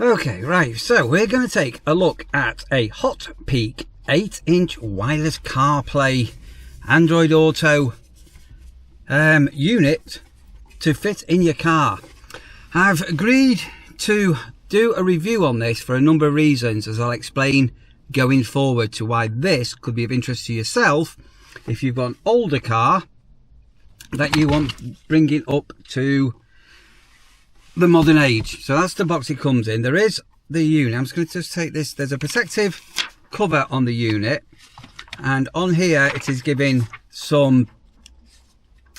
Okay, right, so we're going to take a look at a HOTPEAK 8-inch wireless CarPlay Android Auto unit to fit in your car. I've agreed to do a review on this for a number of reasons, as I'll explain going forward, to why this could be of interest to yourself if you've got an older car that you want bringing up to the modern age. So that's the box it comes in. There is the unit. I'm just going to just take this. There's a protective cover on the unit, and on here it is giving some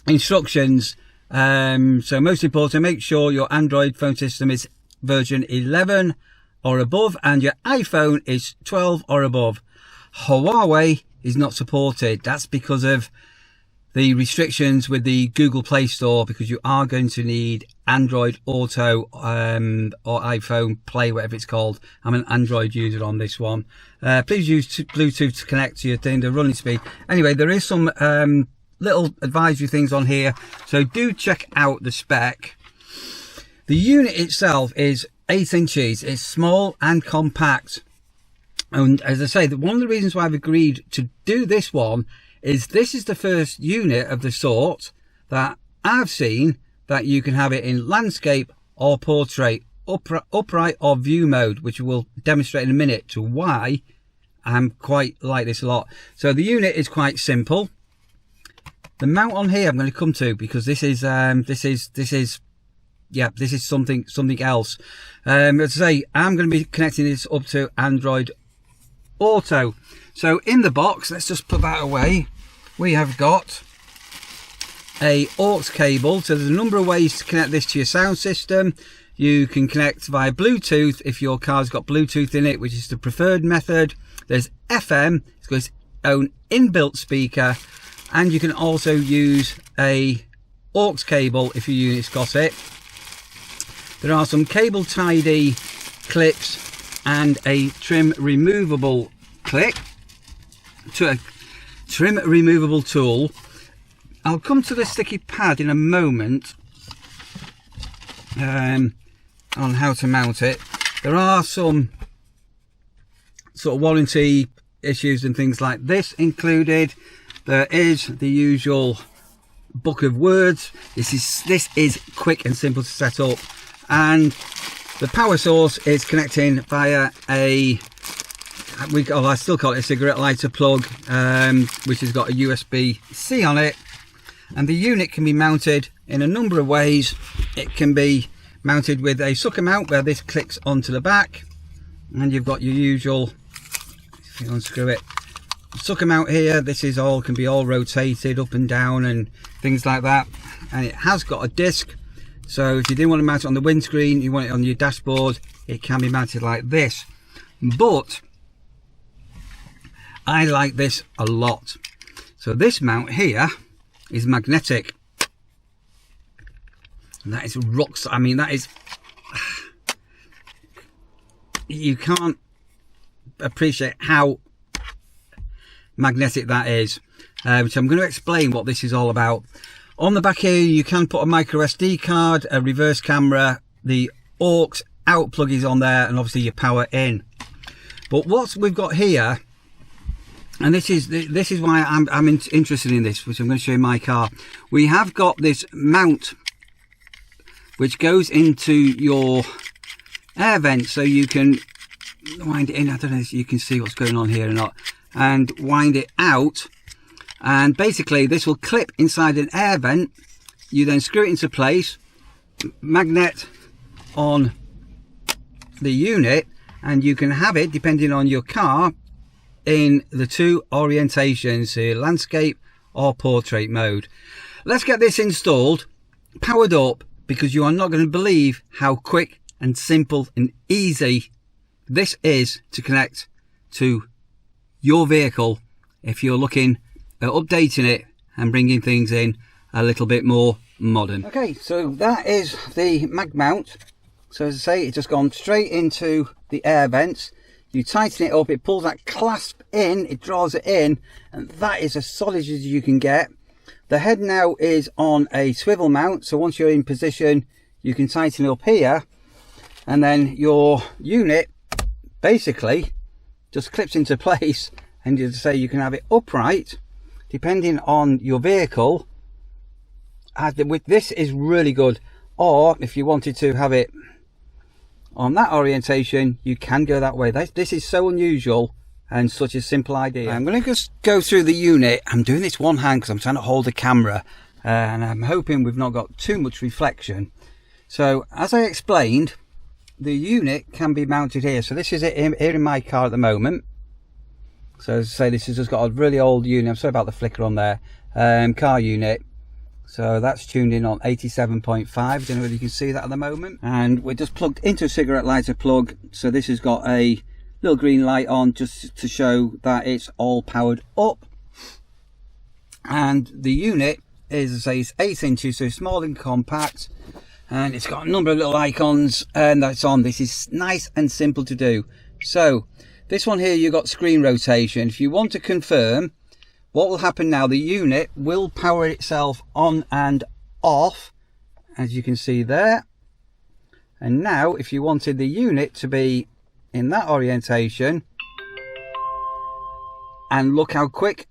instructions. So most important, make sure your Android phone system is version 11 or above and your iPhone is 12 or above. Huawei is not supported. That's because of the restrictions with the Google Play Store, because you are going to need Android Auto or iPhone Play, whatever it's called. I'm an Android user on this one. Please use Bluetooth to connect to your thing, the running speed. Anyway, there is some little advisory things on here, so do check out the spec. The unit itself is 8 inches. It's small and compact, and as I say, one of the reasons why I've agreed to do this one is this is the first unit of the sort that I've seen that you can have it in landscape or portrait, upright or view mode, which we'll demonstrate in a minute to why I'm quite like this a lot. So the unit is quite simple. The mount on here I'm going to come to, because this is something else. As I say, I'm going to be connecting this up to Android Auto. So in the box, let's just put that away. We have got a aux cable. So there's a number of ways to connect this to your sound system. You can connect via Bluetooth if your car's got Bluetooth in it, which is the preferred method. There's FM, it's got its own inbuilt speaker, and you can also use a aux cable if your unit's got it. There are some cable tidy clips and a trim removable tool. I'll come to the sticky pad in a moment on how to mount it. There are some sort of warranty issues and things like this included. There is the usual book of words. This is quick and simple to set up, and the power source is connecting via I still call it a cigarette lighter plug, which has got a USB-C on it. And the unit can be mounted in a number of ways. It can be mounted with a sucker mount where this clicks onto the back, and you've got your usual, if you unscrew it, sucker mount here. This is can be all rotated up and down and things like that. And it has got a disc, so if you didn't want to mount it on the windscreen, you want it on your dashboard, it can be mounted like this. But I like this a lot. So this mount here is magnetic, and that is rocks. I mean, that is, you can't appreciate how magnetic that is. So I'm going to explain what this is all about. On the back here you can put a micro SD card, a reverse camera, the aux out plug is on there, and obviously your power in. But what we've got here, and this is why I'm interested in this, which I'm going to show you in my car. We have got this mount which goes into your air vent, so you can wind it in. I don't know if you can see what's going on here or not, and wind it out, and basically this will clip inside an air vent. You then screw it into place, magnet on the unit, and you can have it, depending on your car, in the two orientations, so landscape or portrait mode. Let's get this installed, powered up, because you are not going to believe how quick and simple and easy this is to connect to your vehicle if you're looking at updating it and bringing things in a little bit more modern. Okay, so that is the mag mount. So as I say, it's just gone straight into the air vents. You tighten it up, it pulls that clasp in, it draws it in, and that is as solid as you can get. The head now is on a swivel mount, so once you're in position you can tighten it up here, and then your unit basically just clips into place, and you say you can have it upright depending on your vehicle. With this is really good, or if you wanted to have it on that orientation, you can go that way. This is so unusual and such a simple idea. I'm going to just go through the unit. I'm doing this one hand because I'm trying to hold the camera, and I'm hoping we've not got too much reflection. So as I explained, the unit can be mounted here. So this is it here in my car at the moment. So as I say, this has just got a really old unit. I'm sorry about the flicker on there. Car unit. So that's tuned in on 87.5. I don't know whether you can see that at the moment. And we're just plugged into a cigarette lighter plug. So this has got a little green light on just to show that it's all powered up. And the unit is, as I say, it's 8 inches, so small and compact. And it's got a number of little icons and that's on. This is nice and simple to do. So this one here, you've got screen rotation. If you want to confirm, what will happen now, the unit will power itself on and off, as you can see there. And now if you wanted the unit to be in that orientation, and look how quick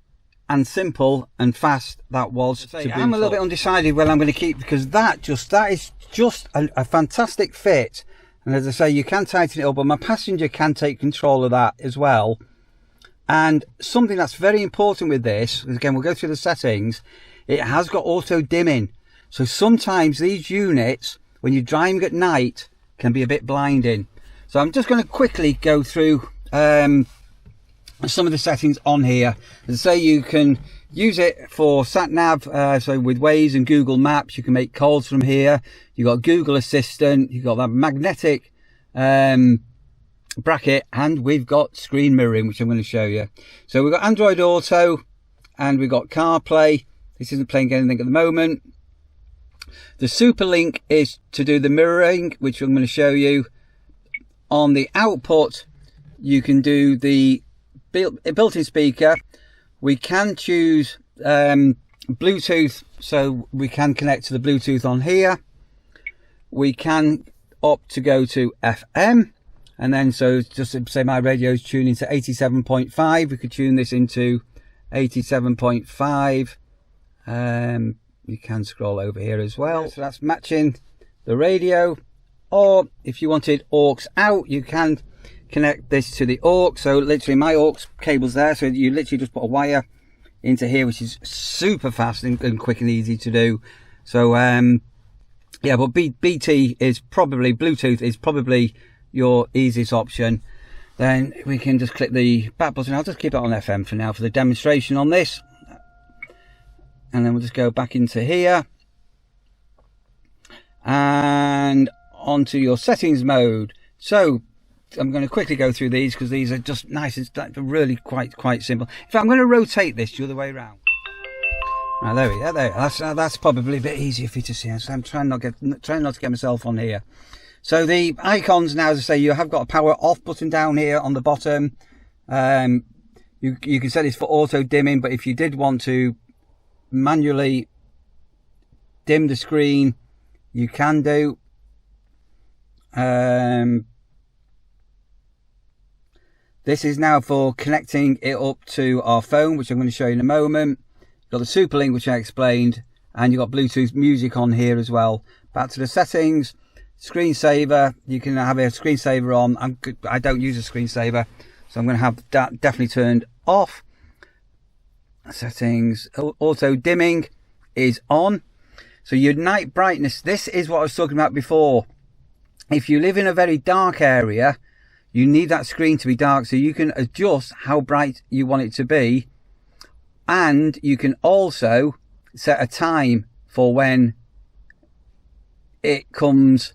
and simple and fast that was. I'm a little bit undecided whether I'm going to keep, because that is just a fantastic fit. And as I say, you can tighten it up, but my passenger can take control of that as well. And something that's very important with this, again, we'll go through the settings, it has got auto dimming. So sometimes these units, when you're driving at night, can be a bit blinding. So I'm just going to quickly go through some of the settings on here. As I say, you can use it for sat nav, so with Waze and Google Maps, you can make calls from here. You've got Google Assistant, you've got that magnetic bracket, and we've got screen mirroring, which I'm going to show you. So we've got Android Auto and we've got CarPlay. This isn't playing anything at the moment. The Super Link is to do the mirroring, which I'm going to show you. On the output, you can do the built-in speaker. We can choose Bluetooth, so we can connect to the Bluetooth on here. We can opt to go to FM, and then so just to say my radio is tuning to 87.5. We could tune this into 87.5. You can scroll over here as well, so that's matching the radio. Or if you wanted aux out, you can connect this to the aux. So literally my aux cable's there, so you literally just put a wire into here, which is super fast and quick and easy to do. So yeah, but BT is probably, Bluetooth is probably your easiest option. Then we can just click the back button. I'll just keep it on FM for now for the demonstration on this, and then we'll just go back into here and onto your settings mode. So I'm going to quickly go through these because these are just nice. It's really quite simple. In fact, I'm going to rotate this the other way around. Right, there we go. There. That's probably a bit easier for you to see. So I'm trying not to get myself on here. So the icons now, as I say, you have got a power off button down here on the bottom. You can set this for auto dimming, but if you did want to manually dim the screen, you can do. This is now for connecting it up to our phone, which I'm going to show you in a moment. You've got the Super Link, which I explained, and you've got Bluetooth music on here as well. Back to the settings, screensaver. You can have a screensaver on. I don't use a screensaver, so I'm going to have that definitely turned off. Settings, auto dimming is on. So your night brightness, this is what I was talking about before. If you live in a very dark area, you need that screen to be dark, so you can adjust how bright you want it to be. And you can also set a time for when it comes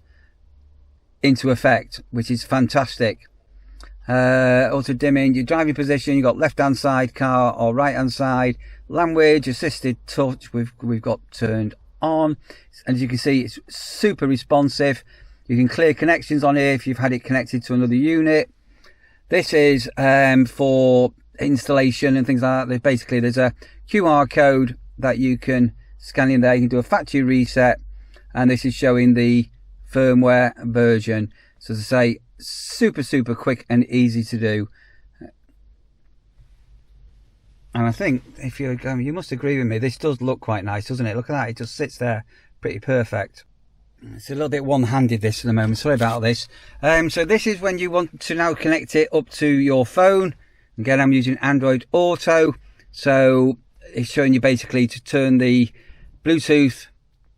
into effect, which is fantastic. Auto dimming, your driving position, you've got left hand side car or right hand side. Language assisted touch we've got turned on. As you can see, it's super responsive. You can clear connections on here if you've had it connected to another unit. This is for installation and things like that. Basically, there's a QR code that you can scan in there. You can do a factory reset, and this is showing the firmware version. So as I say, super quick and easy to do. And I think if you're going, you must agree with me, this does look quite nice, doesn't it? Look at that, it just sits there pretty perfect. It's a little bit one-handed this at the moment, sorry about this. So this is when you want to now connect it up to your phone. Again, I'm using Android Auto, so it's showing you basically to turn the Bluetooth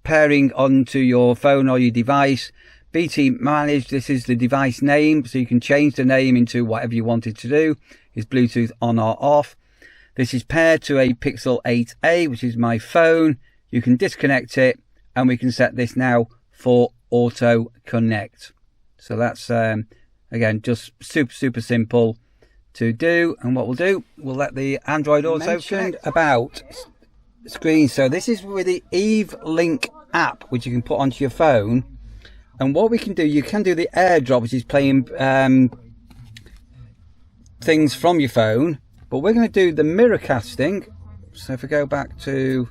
pairing onto your phone or your device. BT Manage, this is the device name, so you can change the name into whatever you want it to do. Is Bluetooth on or off? This is paired to a Pixel 8a, which is my phone. You can disconnect it, and we can set this now for Auto Connect. So that's, again, just super simple to do. And what we'll do, we'll let the Android Auto connect. About screen. So this is with the Eve Link app, which you can put onto your phone. And what we can do, you can do the AirDrop, which is playing things from your phone. But we're going to do the mirror casting. So if we go back to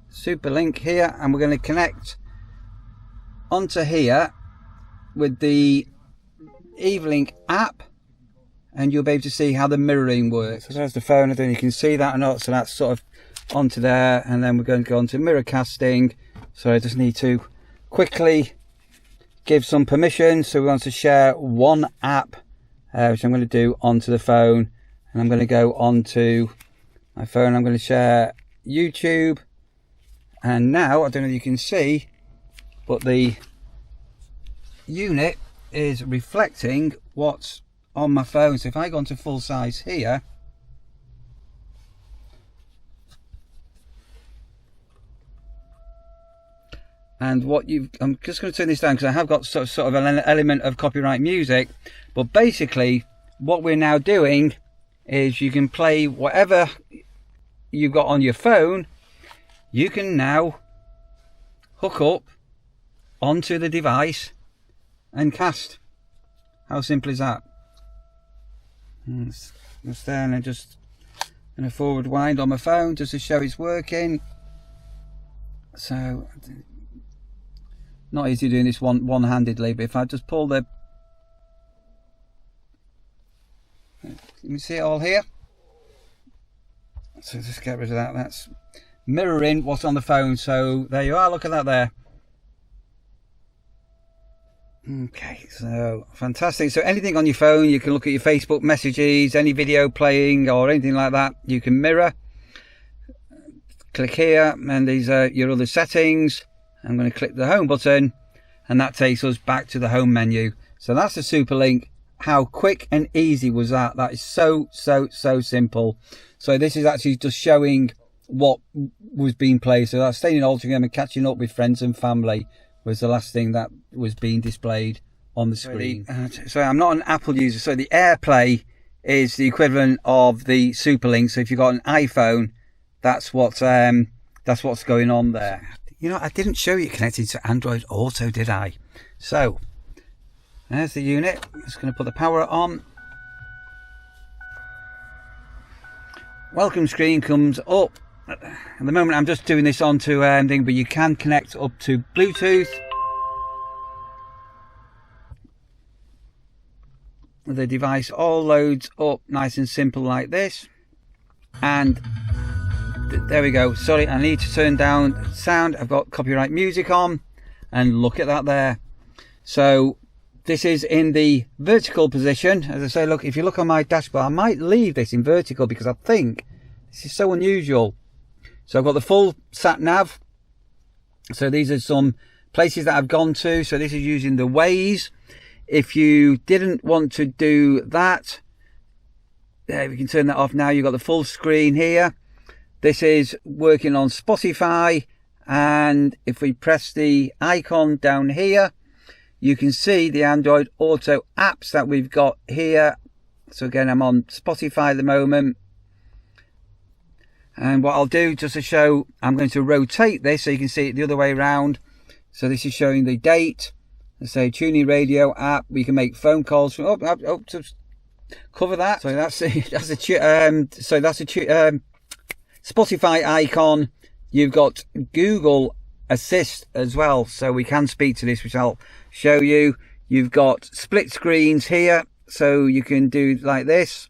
Super Link here, and we're going to connect onto here with the Eve Link app, and you'll be able to see how the mirroring works. So there's the phone. I don't know if you can see that or not. So that's sort of onto there, and then we're going to go on to mirror casting. So I just need to quickly give some permission. So we want to share one app, which I'm going to do onto the phone. And I'm going to go onto my phone. I'm going to share YouTube. And now, I don't know if you can see, but the unit is reflecting what's on my phone. So if I go onto full size here, and what you've, I'm just going to turn this down because I have got sort of an element of copyright music. But basically, what we're now doing is you can play whatever you've got on your phone. You can now hook up onto the device and cast. How simple is that? It's there, and I just going to forward wind on my phone just to show it's working. So not easy doing this one-handedly, but if I just pull the, you can see it all here. So just get rid of that. That's mirroring what's on the phone. So there you are, look at that there. Okay, so fantastic. So anything on your phone, you can look at your Facebook messages, any video playing or anything like that, you can mirror. Click here, and these are your other settings. I'm going to click the home button, and that takes us back to the home menu. So that's the Super Link. How quick and easy was that? That is so simple. So this is actually just showing what was being played. So that's staying in Altrincham and catching up with friends and family was the last thing that was being displayed on the screen. So I'm not an Apple user, so the AirPlay is the equivalent of the Super Link. So if you've got an iPhone, that's what's going on there. You know, I didn't show you connected to Android Auto, did I? So there's the unit. I'm just going to put the power on. Welcome screen comes up. At the moment I'm just doing this onto thing, but you can connect up to Bluetooth. The device all loads up nice and simple like this. And there we go. Sorry, I need to turn down sound. I've got copyright music on, and look at that there. So this is in the vertical position. As I say, look, if you look on my dashboard, I might leave this in vertical because I think this is so unusual. So I've got the full sat nav. So these are some places that I've gone to. So this is using the Waze. If you didn't want to do that, there, we can turn that off now. You've got the full screen here. This is working on Spotify. And if we press the icon down here, you can see the Android Auto apps that we've got here. So again, I'm on Spotify at the moment. And what I'll do, just to show, I'm going to rotate this so you can see it the other way around. So this is showing the date. Let's say tuning radio app. We can make phone calls from to cover that. So that's a Spotify icon. You've got Google Assist as well, so we can speak to this, which I'll show you. You've got split screens here, so you can do like this.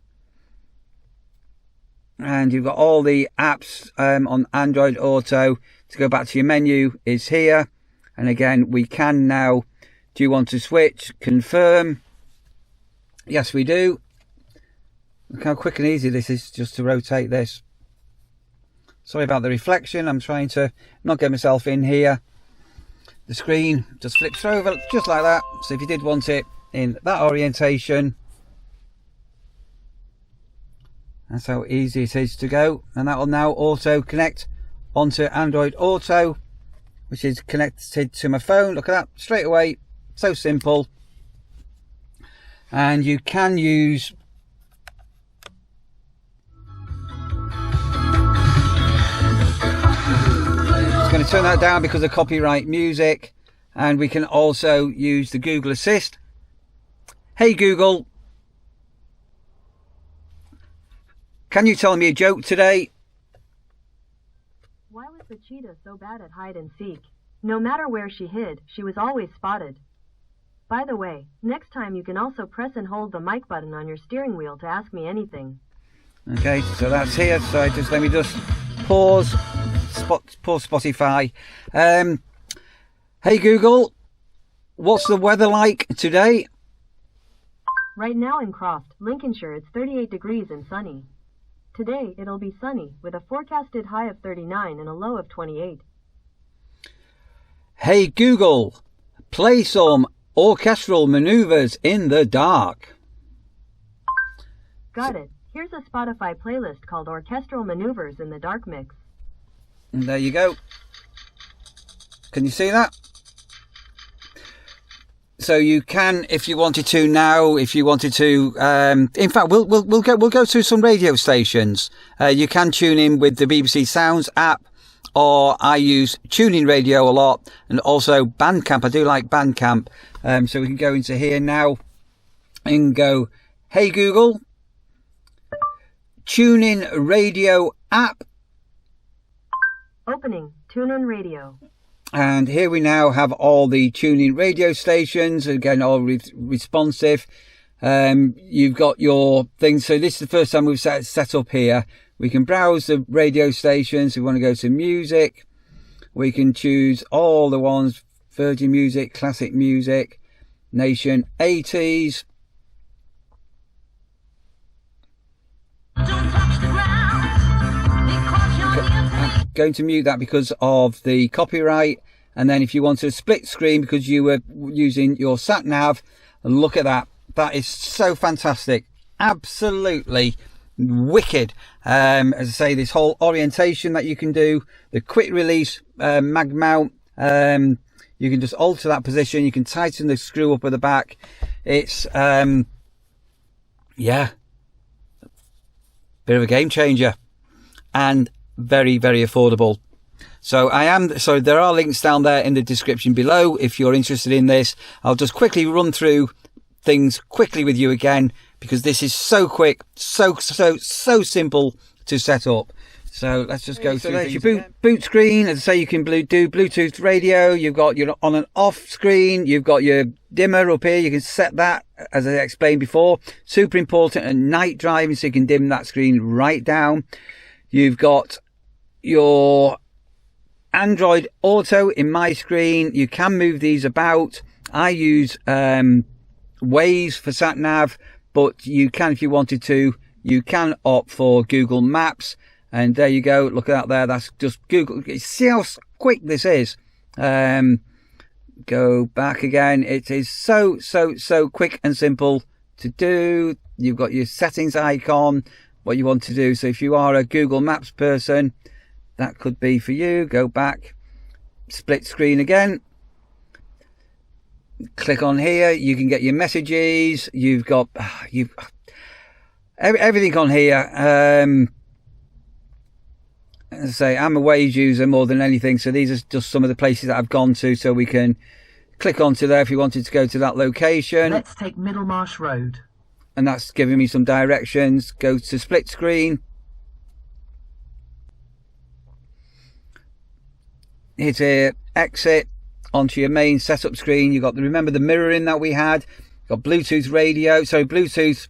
And you've got all the apps on Android Auto. To go back to your menu is here. And again, we can now, do you want to switch? Confirm. Yes, we do. Look how quick and easy this is just to rotate this. Sorry about the reflection. I'm trying to not get myself in here. The screen just flips over just like that. So if you did want it in that orientation, that's how easy it is to go. And that will now auto connect onto Android Auto, which is connected to my phone. Look at that, straight away. So simple. And you can use going to turn that down because of copyright music. And we can also use the Google Assist. Hey Google, can you tell me a joke today? Why was the cheetah so bad at hide and seek? No matter where she hid, she was always spotted. By the way, next time you can also press and hold the mic button on your steering wheel to ask me anything. Okay, so that's here. So let me just pause Spotify. Hey Google, what's the weather like today? Right now in Croft, Lincolnshire, it's 38 degrees and sunny. Today it'll be sunny with a forecasted high of 39 and a low of 28. Hey Google, play some orchestral maneuvers in the dark. Got it. Here's a Spotify playlist called Orchestral Maneuvers in the Dark Mix. And there you go. Can you see that? So you can, if you wanted to now, if you wanted to, in fact, we'll go through some radio stations. You can tune in with the BBC Sounds app, or I use Tuning Radio a lot, and also Bandcamp. I do like Bandcamp. So we can go into here now and go, hey Google, TuneIn Radio app. Opening TuneIn Radio. And here we now have all the TuneIn radio stations, again, all responsive. You've got your things. So this is the first time we've set up here. We can browse the radio stations. We want to go to music. We can choose all the ones, Virgin Music, Classic Music, Nation 80s. I'm going to mute that because of the copyright. And then if you want to split screen because you were using your sat nav, look at that. That is so fantastic. Absolutely wicked. As I say, this whole orientation that you can do, the quick release mag mount, you can just alter that position. You can tighten the screw up at the back. It's yeah, bit of a game changer, and very, very affordable. So there are links down there in the description below if you're interested in this. I'll just quickly run through things quickly with you again, because this is so quick, so simple to set up. So let's just go through. There's your boot screen. As I say, you can do Bluetooth radio. You've got your on and off screen. You've got your dimmer up here. You can set that, as I explained before. Super important at night driving, so you can dim that screen right down. You've got your Android Auto in my screen. You can move these about. I use Waze for sat nav, but you can, if you wanted to, you can opt for Google Maps. And there you go. Look at that there. That's just Google. See how quick this is. Go back again. It is so quick and simple to do. You've got your settings icon, what you want to do. So if you are a Google Maps person, that could be for you. Go back, split screen again. Click on here. You can get your messages. You've got everything on here. As I say, I'm a Waze user more than anything, so these are just some of the places that I've gone to, so we can click onto there if you wanted to go to that location. Let's take Middlemarsh Road. And that's giving me some directions. Go to split screen. Hit here, exit onto your main setup screen. You've got remember the mirroring that we had. Got Bluetooth radio, so Bluetooth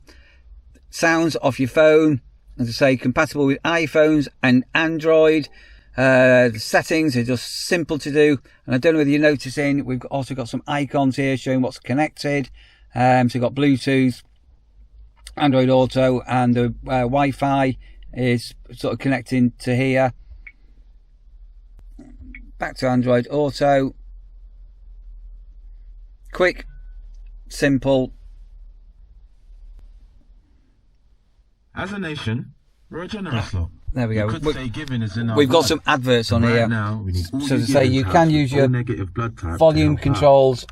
sounds off your phone. As I say, compatible with iPhones and Android. The settings are just simple to do, and I don't know whether you're noticing, we've also got some icons here showing what's connected. So we've got Bluetooth, Android Auto, and the Wi-Fi is sort of connecting to here. Back to Android Auto. Quick, simple. As a nation, we're a generous lot. There we go. Could say giving is in our We've got blood. some adverts on Right here. now, we need all So to the say, you given can types, use all your negative blood type to volume help out. controls.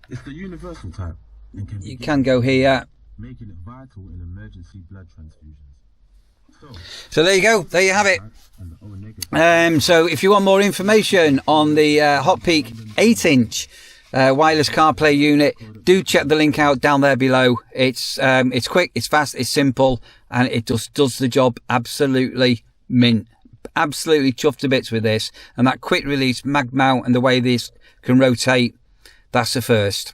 It's the universal type. And can be You given, can go here. making it vital in emergency blood transfusions. So there you go. There you have it. And the O negative. So if you want more information on the HOTPEAK 8-inch wireless CarPlay unit, do check the link out down there below. It's quick, it's fast, it's simple, and it just does the job absolutely mint. Absolutely chuffed to bits with this, and that quick release mag mount and the way this can rotate, that's the first.